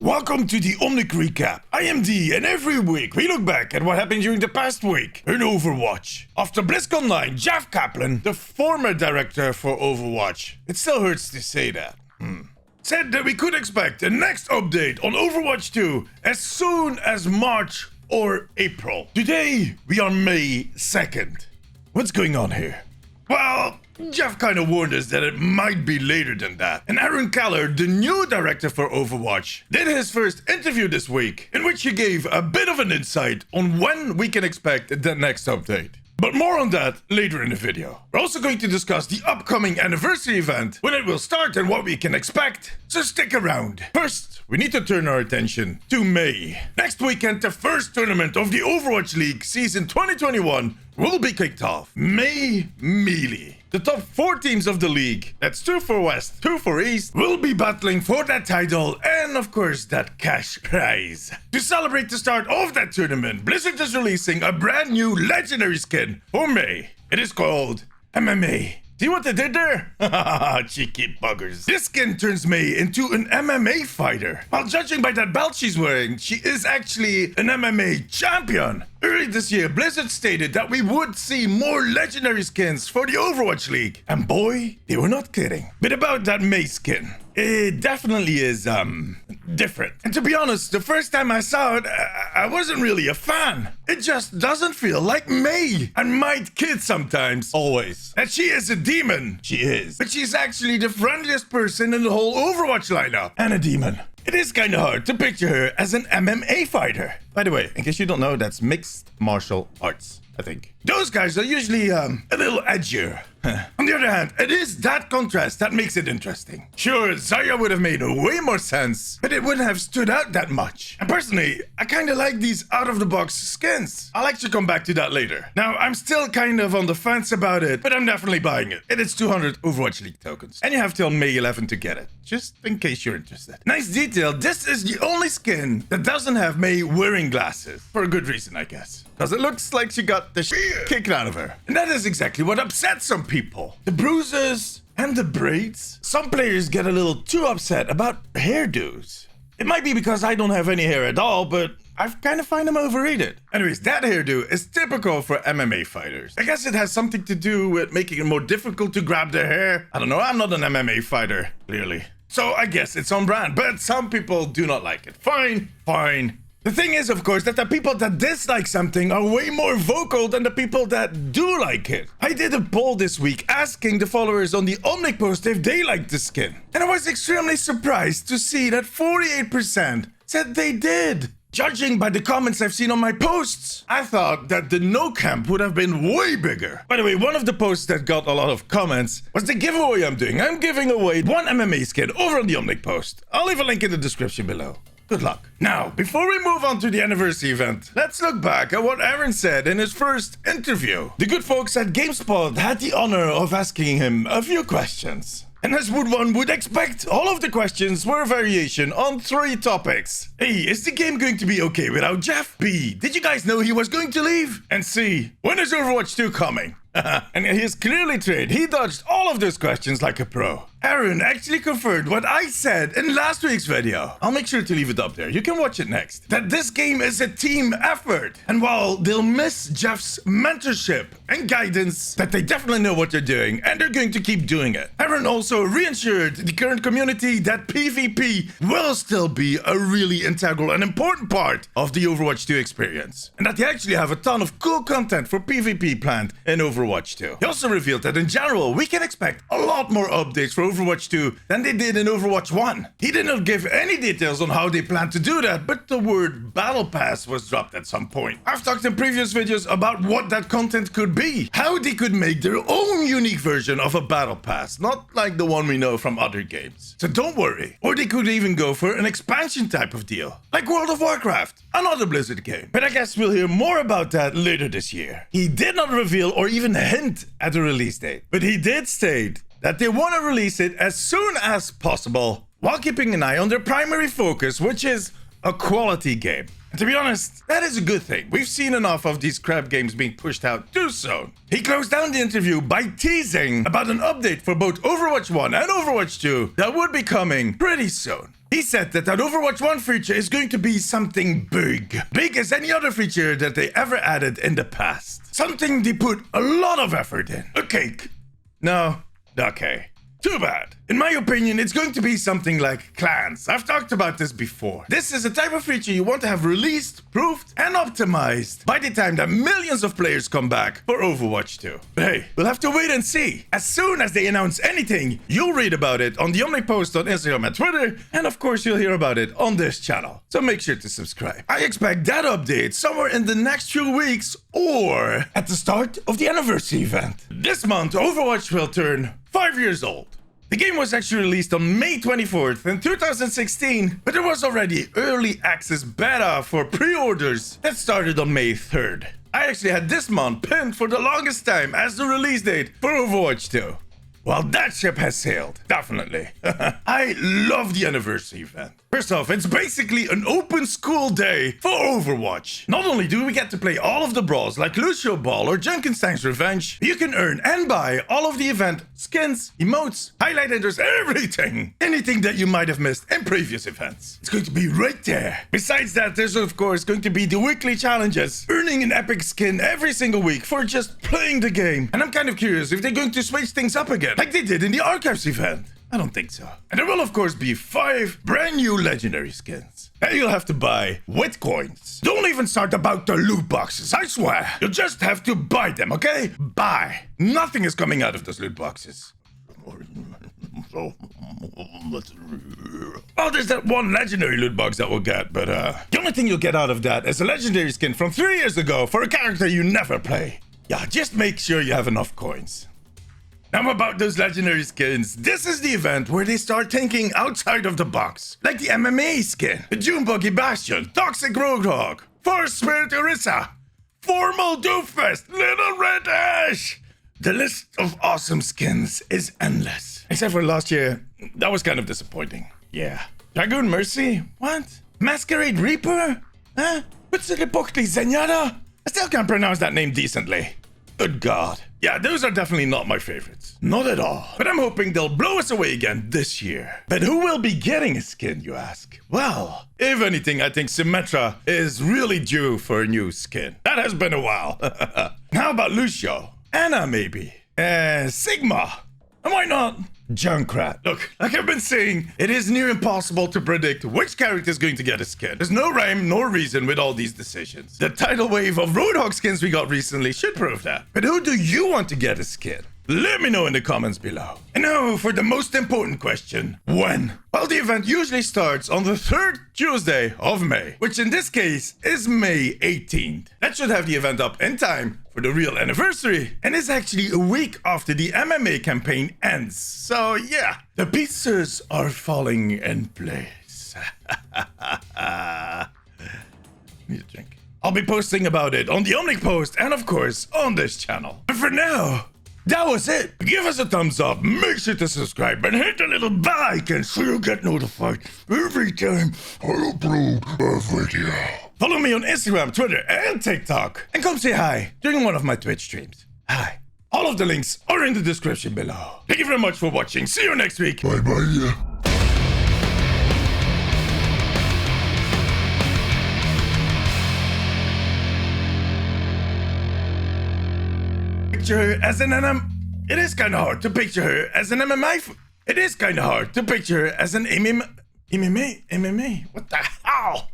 Welcome to the Omnic Recap. I am D, and every week we look back at what happened during the past week in Overwatch. After BlizzCon 9, Jeff Kaplan, the former director for Overwatch, it still hurts to say that, said that we could expect the next update on Overwatch 2 as soon as March or April. Today, we are May 2nd. What's going on here? Well, Jeff kind of warned us that it might be later than that. And Aaron Keller, the new director for Overwatch, did his first interview this week, in which he gave a bit of an insight on when we can expect the next update. But more on that later in the video. We're also going to discuss the upcoming anniversary event, when it will start and what we can expect, so stick around. First, we need to turn our attention to May. Next weekend, the first tournament of the Overwatch League Season 2021 will be kicked off. May Melee. The top 4 teams of the league, that's 2 for West, 2 for East, will be battling for that title and of course that cash prize. To celebrate the start of that tournament, Blizzard is releasing a brand new legendary skin for May. It is called MMA. See what they did there? Cheeky buggers. This skin turns May into an MMA fighter. While judging by that belt she's wearing, she is actually an MMA champion. Early this year, Blizzard stated that we would see more legendary skins for the Overwatch League. And boy, they were not kidding. But about that May skin, it definitely is, different. And to be honest, the first time I saw it, I wasn't really a fan. It just doesn't feel like May. I might kid sometimes, always, that she is a demon. She is. But she's actually the friendliest person in the whole Overwatch lineup. And a demon. It is kind of hard to picture her as an MMA fighter. By the way, in case you don't know, that's mixed martial arts, I think. Those guys are usually a little edgier. On the other hand, it is that contrast that makes it interesting. Sure, Zarya would have made way more sense, but it wouldn't have stood out that much. And personally, I kind of like these out-of-the-box skins. I'll actually come back to that later. Now, I'm still kind of on the fence about it, but I'm definitely buying it. It is 200 Overwatch League tokens, and you have till May 11 to get it, just in case you're interested. Nice detail, this is the only skin that doesn't have May wearing glasses. For a good reason, I guess. Because it looks like she got the shit kicked out of her. And that is exactly what upsets some people. The bruises and the braids. Some players get a little too upset about hairdos. It might be because I don't have any hair at all, but I kind of find them overrated. Anyways, that hairdo is typical for MMA fighters. I guess it has something to do with making it more difficult to grab their hair. I don't know, I'm not an MMA fighter, clearly. So I guess it's on brand, but some people do not like it. Fine, fine. The thing is, of course, that the people that dislike something are way more vocal than the people that do like it. I did a poll this week asking the followers on the Omnic post if they liked the skin. And I was extremely surprised to see that 48% said they did. Judging by the comments I've seen on my posts, I thought that the no camp would have been way bigger. By the way, one of the posts that got a lot of comments was the giveaway I'm doing. I'm giving away one MMA skin over on the Omnic post. I'll leave a link in the description below. Good luck. Now, before we move on to the anniversary event, let's look back at what Aaron said in his first interview. The good folks at GameSpot had the honor of asking him a few questions. And as one would expect, all of the questions were a variation on 3 topics. A, is the game going to be okay without Jeff? B, did you guys know he was going to leave? And C, when is Overwatch 2 coming? And he is clearly trained. He dodged all of those questions like a pro. Aaron actually confirmed what I said in last week's video. I'll make sure to leave it up there. You can watch it next. That this game is a team effort. And while they'll miss Jeff's mentorship and guidance, that they definitely know what they're doing and they're going to keep doing it. Aaron also reassured the current community that PvP will still be a really integral and important part of the Overwatch 2 experience. And that they actually have a ton of cool content for PvP planned in Overwatch 2. He also revealed that in general, we can expect a lot more updates for Overwatch 2 than they did in Overwatch 1. He did not give any details on how they plan to do that, but the word Battle Pass was dropped at some point. I've talked in previous videos about what that content could be, how they could make their own unique version of a Battle Pass, not like the one we know from other games. So don't worry. Or they could even go for an expansion type of deal, like World of Warcraft, another Blizzard game. But I guess we'll hear more about that later this year. He did not reveal or even hint at a release date, but he did state that they want to release it as soon as possible while keeping an eye on their primary focus, which is a quality game. And to be honest, that is a good thing. We've seen enough of these crap games being pushed out too soon. He closed down the interview by teasing about an update for both Overwatch 1 and Overwatch 2 that would be coming pretty soon. He said that Overwatch 1 feature is going to be something big. Big as any other feature that they ever added in the past. Something they put a lot of effort in. A cake. No. Okay. Too bad. In my opinion, it's going to be something like clans. I've talked about this before. This is a type of feature you want to have released, proved, and optimized by the time that millions of players come back for Overwatch 2. But hey, we'll have to wait and see. As soon as they announce anything, you'll read about it on the Omnic post on Instagram and Twitter, and of course you'll hear about it on this channel. So make sure to subscribe. I expect that update somewhere in the next few weeks or at the start of the anniversary event. This month, Overwatch will turn 5 years old. The game was actually released on May 24th in 2016, but there was already early access beta for pre-orders that started on May 3rd. I actually had this month pinned for the longest time as the release date for Overwatch 2. Well, that ship has sailed, definitely. I love the anniversary event. First off, it's basically an open school day for Overwatch. Not only do we get to play all of the brawls like Lucio Ball or Junkenstein's Revenge, you can earn and buy all of the event skins, emotes, highlighters, everything. Anything that you might have missed in previous events. It's going to be right there. Besides that, there's of course going to be the weekly challenges, earning an epic skin every single week for just playing the game. And I'm kind of curious if they're going to switch things up again, like they did in the Archives event. I don't think so. And there will of course be 5 brand new legendary skins. And you'll have to buy with coins. Don't even start about the loot boxes, I swear. You'll just have to buy them, okay? Buy. Nothing is coming out of those loot boxes. Oh, there's that one legendary loot box that we'll get, but the only thing you'll get out of that is a legendary skin from 3 years ago for a character you never play. Yeah, just make sure you have enough coins. Now about those legendary skins, this is the event where they start thinking outside of the box. Like the MMA skin, the June Buggy Bastion, Toxic Roadhog, Forest Spirit Orisa, Formal Doofus, Little Red Ash. The list of awesome skins is endless. Except for last year, that was kind of disappointing. Yeah. Dragoon Mercy? What? Masquerade Reaper? Huh? What's the Epocli Zenyatta? I still can't pronounce that name decently. Good God. Yeah, those are definitely not my favorites. Not at all. But I'm hoping they'll blow us away again this year. But who will be getting a skin, you ask? Well, if anything, I think Symmetra is really due for a new skin. That has been a while. How about Lucio? Anna, maybe? Sigma? And why not Junkrat? Look, like I've been saying, it is near impossible to predict which character is going to get a skin. There's no rhyme nor reason with all these decisions. The tidal wave of Roadhog skins we got recently should prove that. But who do you want to get a skin? Let me know in the comments below. And now for the most important question. When? Well, the event usually starts on the 3rd Tuesday of May, which in this case is May 18th. That should have the event up in time for the real anniversary, and is actually a week after the MMA campaign ends. So yeah, the pieces are falling in place. Need a drink. I'll be posting about it on the Omnic post and of course on this channel. But for now, that was it. Give us a thumbs up, make sure to subscribe, and hit the little bell icon so you get notified every time I upload a video. Follow me on Instagram, Twitter, and TikTok. And come say hi during one of my Twitch streams. Hi. All of the links are in the description below. Thank you very much for watching. See you next week. Bye-bye. Picture her as an It is kind of hard to picture her as an MMA. It is kind of hard to picture her as an MMA. What the hell?